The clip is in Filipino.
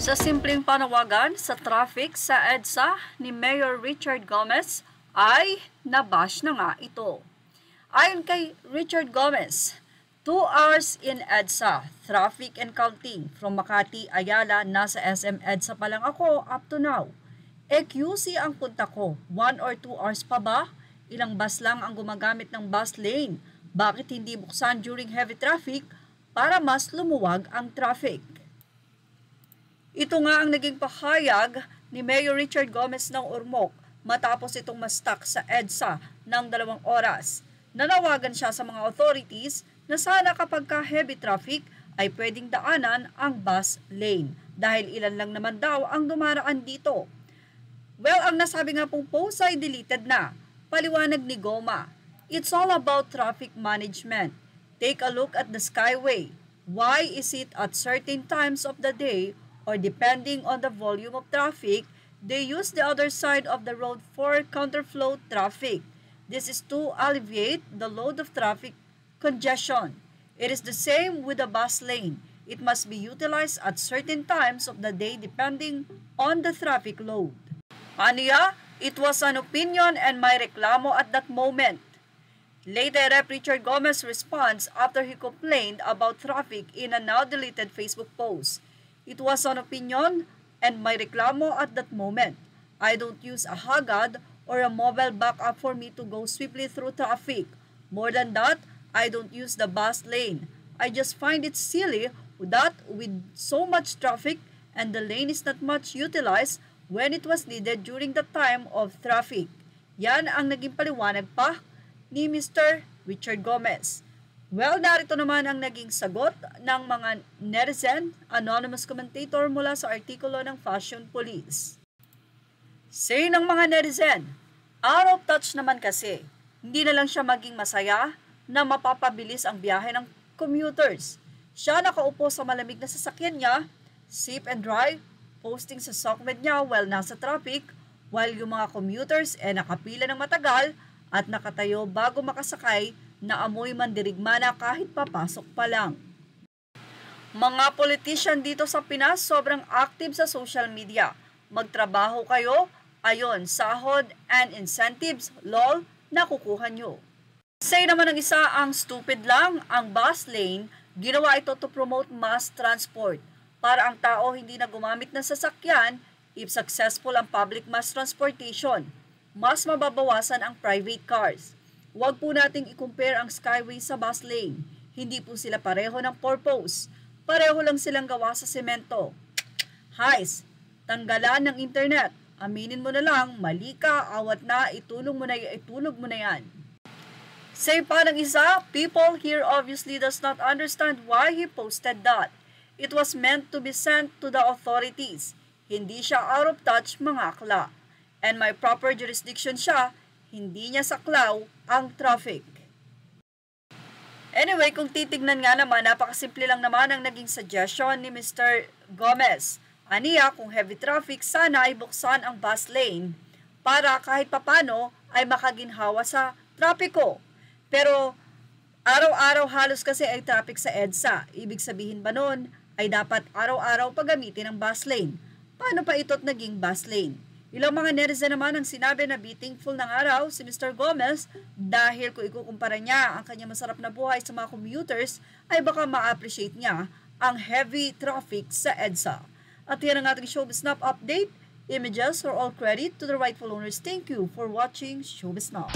Sa simpleng panawagan sa traffic sa EDSA ni Mayor Richard Gomez ay nabash na nga ito. Ayon kay Richard Gomez, 2 hours in EDSA, traffic and counting. From Makati, Ayala, nasa SM EDSA pa lang ako up to now. QC ang punta ko, 1 or 2 hours pa ba? Ilang bus lang ang gumagamit ng bus lane. Bakit hindi buksan during heavy traffic para mas lumuwag ang traffic? Ito nga ang naging pahayag ni Mayor Richard Gomez ng Ormoc matapos itong ma-stuck sa EDSA ng 2 oras. Nanawagan siya sa mga authorities na sana kapag heavy traffic ay pwedeng daanan ang bus lane dahil ilan lang naman daw ang dumaraan dito. Well, ang nasabi nga pong post ay deleted na. Paliwanag ni Goma, it's all about traffic management. Take a look at the Skyway. Why is it at certain times of the day or depending on the volume of traffic, they use the other side of the road for counterflow traffic? This is to alleviate the load of traffic congestion. It is the same with the bus lane. It must be utilized at certain times of the day depending on the traffic load. Aniya, it was an opinion and my reklamo at that moment. Later, Rep. Richard Gomez responds after he complained about traffic in a now-deleted Facebook post. It was an opinion and my reklamo at that moment. I don't use a Hagad or a mobile backup for me to go swiftly through traffic. More than that, I don't use the bus lane. I just find it silly that with so much traffic and the lane is not much utilized when it was needed during the time of traffic. Yan ang naging paliwanag pa ni Mr. Richard Gomez. Well, narito naman ang naging sagot ng mga netizen, anonymous commentator mula sa artikulo ng Fashion Police. Say ng mga netizen, out of touch naman kasi, hindi na lang siya maging masaya na mapapabilis ang biyahe ng commuters. Siya nakaupo sa malamig na sasakyan niya, sip and dry, posting sa Sokmed niya while nasa traffic, while yung mga commuters nakapila ng matagal at nakatayo bago makasakay na amoy mandirigma na kahit papasok pa lang. Mga politician dito sa Pinas sobrang active sa social media. Magtrabaho kayo, ayon, sahod and incentives, lol, nakukuha nyo. Say naman ng isa, ang stupid lang, ang bus lane, ginawa ito to promote mass transport. Para ang tao hindi na gumamit ng sasakyan, if successful ang public mass transportation, mas mababawasan ang private cars. Huwag po nating i-compare ang Skyway sa bus lane. Hindi po sila pareho ng purpose. Pareho lang silang gawa sa semento. Heis, tanggalan ng internet. Aminin mo na lang, mali ka, awat na, itulog mo na yan. Say pa ng isa, people here obviously does not understand why he posted that. It was meant to be sent to the authorities. Hindi siya out of touch mga akla. And may proper jurisdiction siya, hindi niya saklaw ang traffic. Anyway, kung titignan nga naman, napakasimple lang naman ang naging suggestion ni Mr. Gomez. Aniya, kung heavy traffic, sana ay buksan ang bus lane para kahit papano ay makaginhawa sa trapiko. Pero araw-araw halos kasi ay traffic sa EDSA. Ibig sabihin ba nun ay dapat araw-araw paggamitin ang bus lane? Paano pa ito't naging bus lane? Ilang mga netizen naman ang sinabi na be thankful ng araw si Mr. Gomez dahil kung ikukumpara niya ang kanyang masarap na buhay sa mga commuters ay baka ma-appreciate niya ang heavy traffic sa EDSA. At yan ang ating Showbiz Snap update. Images are all credit to the rightful owners. Thank you for watching Showbiz Snap.